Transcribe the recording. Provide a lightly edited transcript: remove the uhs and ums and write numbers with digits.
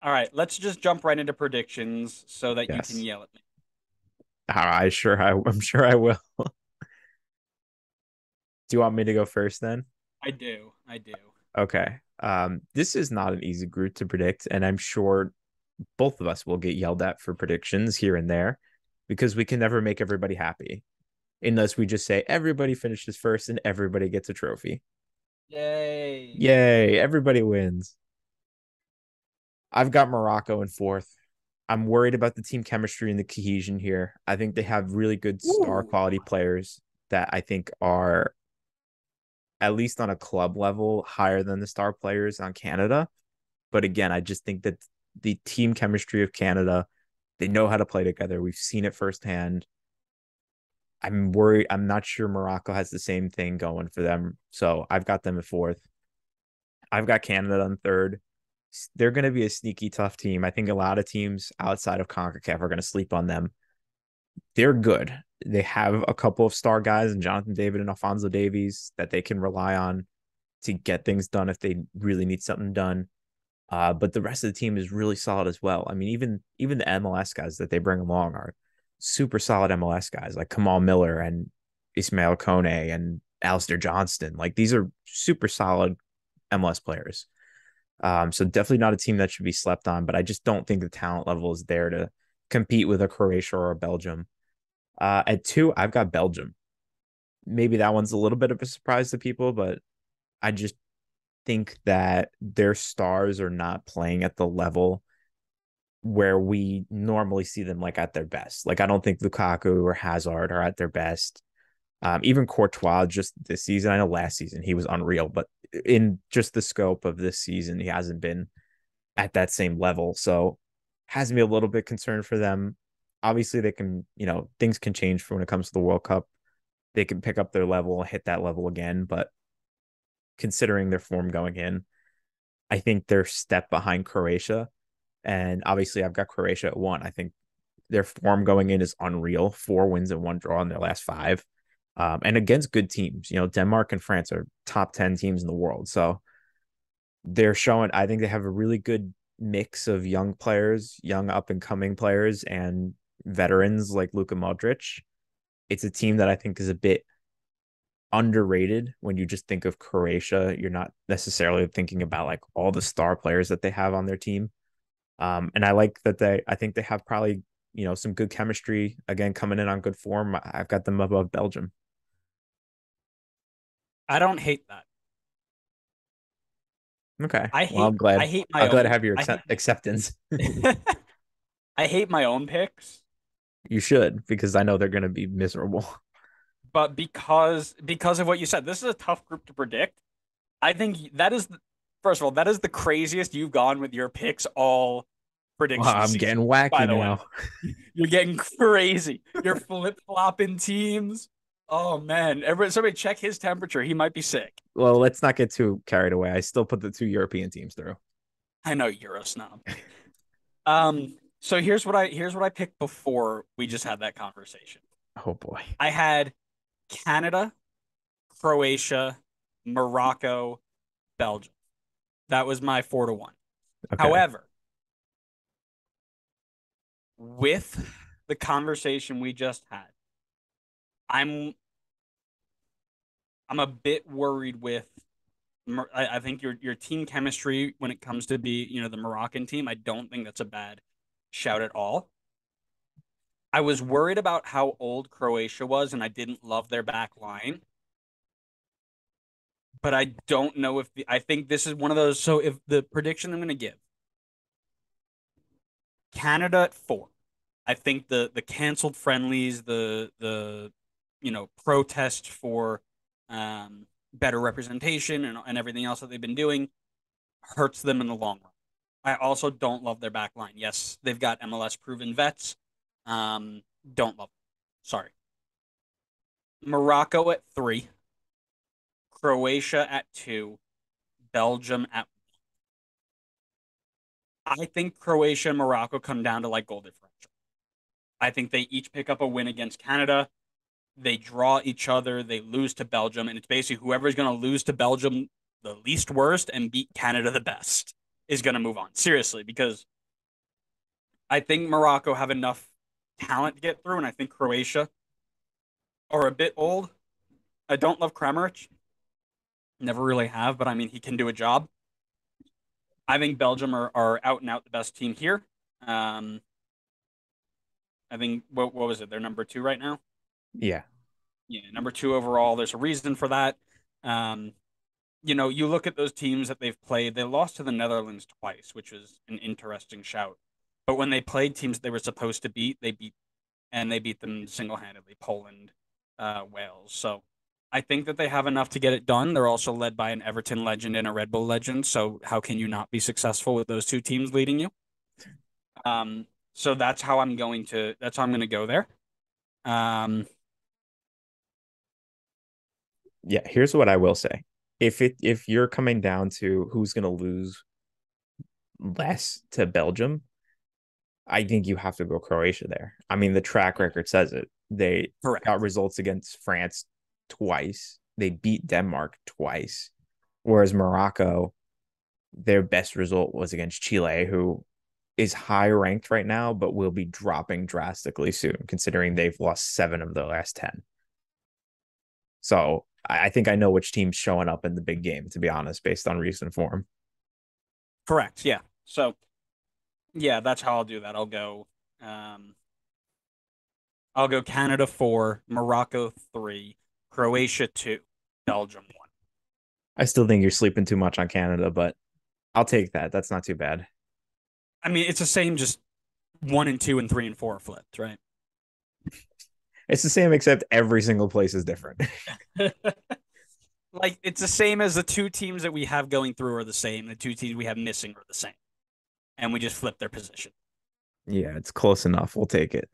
All right, let's just jump right into predictions so that you can Yes. yell at me. I'm sure I will. Do you want me to go first then? I do. I do. Okay. This is not an easy group to predict, and I'm sure both of us will get yelled at for predictions here and there because we can never make everybody happy unless we just say everybody finishes first and everybody gets a trophy. Yay. Yay, everybody wins. I've got Morocco in fourth. I'm worried about the team chemistry and the cohesion here. I think they have really good star Ooh. quality players that I think are at least on a club level higher than the star players on Canada. But again, I just think that the team chemistry of Canada, they know how to play together. We've seen it firsthand. I'm worried. I'm not sure Morocco has the same thing going for them. So I've got them at fourth. I've got Canada on third. They're going to be a sneaky tough team. I think a lot of teams outside of CONCACAF are going to sleep on them. They're good. They have a couple of star guys and Jonathan David and Alfonso Davies that they can rely on to get things done if they really need something done. But the rest of the team is really solid as well. I mean, even the MLS guys that they bring along are super solid MLS guys like Kamal Miller and Ismail Kone and Alistair Johnston. Like these are super solid MLS players. So definitely not a team that should be slept on, but I just don't think the talent level is there to compete with a Croatia or a Belgium. At two, I've got Belgium. Maybe that one's a little bit of a surprise to people, but I just think that their stars are not playing at the level where we normally see them like at their best. Like I don't think Lukaku or Hazard are at their best. Even Courtois just this season. I know last season he was unreal, but in just the scope of this season, he hasn't been at that same level. So has me a little bit concerned for them. Obviously, they can, things can change for when it comes to the World Cup. They can pick up their level, hit that level again, but considering their form going in, I think they're step behind Croatia. And obviously, I've got Croatia at one. I think their form going in is unreal. 4 wins and 1 draw in their last five. And against good teams. Denmark and France are top 10 teams in the world. So they're showing, I think they have a really good mix of young players, young up and coming players, and veterans like Luka Modric. It's a team that I think is a bit underrated when you just think of Croatia. You're not necessarily thinking about like all the star players that they have on their team. And I like that I think they have probably, some good chemistry again coming in on good form. I've got them above Belgium. I don't hate that. Okay. I Well, hate I hate my I'm glad to own have your I hate acceptance. I hate my own picks, You should, because I know they're going to be miserable. but because of what you said, this is a tough group to predict. I think that is first of all, that is the craziest you've gone with your picks all Well, prediction I'm season, getting by wacky the way. now. You're getting crazy. You're flip-flopping teams. Oh man, somebody check his temperature. He might be sick. Well, let's not get too carried away. I still put the two European teams through. I know you're a snob. So here's what I picked before we just had that conversation. Oh boy. I had Canada, Croatia, Morocco, Belgium. That was my 4-1. Okay. However, with the conversation we just had, I'm I'm a bit worried with I think your team chemistry when it comes to the Moroccan team. I don't think that's a bad shout at all. I was worried about how old Croatia was, and I didn't love their back line. But I don't know if I think this is one of those. So if the prediction I'm going to give, Canada at four. I think the canceled friendlies, the protest for better representation and everything else that they've been doing hurts them in the long run. I also don't love their back line. Yes, they've got MLS proven vets. Don't love them. Sorry. Morocco at three, Croatia at two, Belgium at. I think Croatia and Morocco come down to like goal differential. I think they each pick up a win against Canada. They draw each other. They lose to Belgium, and it's basically whoever's going to lose to Belgium the least worst and beat Canada the best is going to move on. Seriously, because I think Morocco have enough talent to get through, and I think Croatia are a bit old. I don't love Kramaric, never really have, but I mean he can do a job. I think Belgium are out and out the best team here. Um, I think what was it? They're number two right now. Yeah. Yeah, number two overall. There's a reason for that. Um, you look at those teams that they've played. They lost to the Netherlands twice, which was an interesting shout. But when they played teams they were supposed to beat, they beat them single handedly. Poland, Wales. So I think that they have enough to get it done. They're also led by an Everton legend and a Red Bull legend. So how can you not be successful with those two teams leading you? So that's how I'm going to go there. Um, Yeah, here's what I will say. If you're coming down to who's going to lose less to Belgium, I think you have to go Croatia there. I mean, the track record says it. They Correct. got results against France twice. They beat Denmark twice. Whereas Morocco, their best result was against Chile, who is high ranked right now, but will be dropping drastically soon, considering they've lost 7 of the last 10. So I think I know which team's showing up in the big game, to be honest, based on recent form. Correct. Yeah. So yeah, that's how I'll do that. Um, I'll go Canada 4, Morocco 3, Croatia 2, Belgium 1. I still think you're sleeping too much on Canada, but I'll take that. That's not too bad. I mean, it's the same, just 1 and 2 and 3 and 4 flipped, right? It's the same, except every single place is different. Like it's the same as the two teams that we have going through are the same. The two teams we have missing are the same, and we just flip their position. Yeah, it's close enough. We'll take it.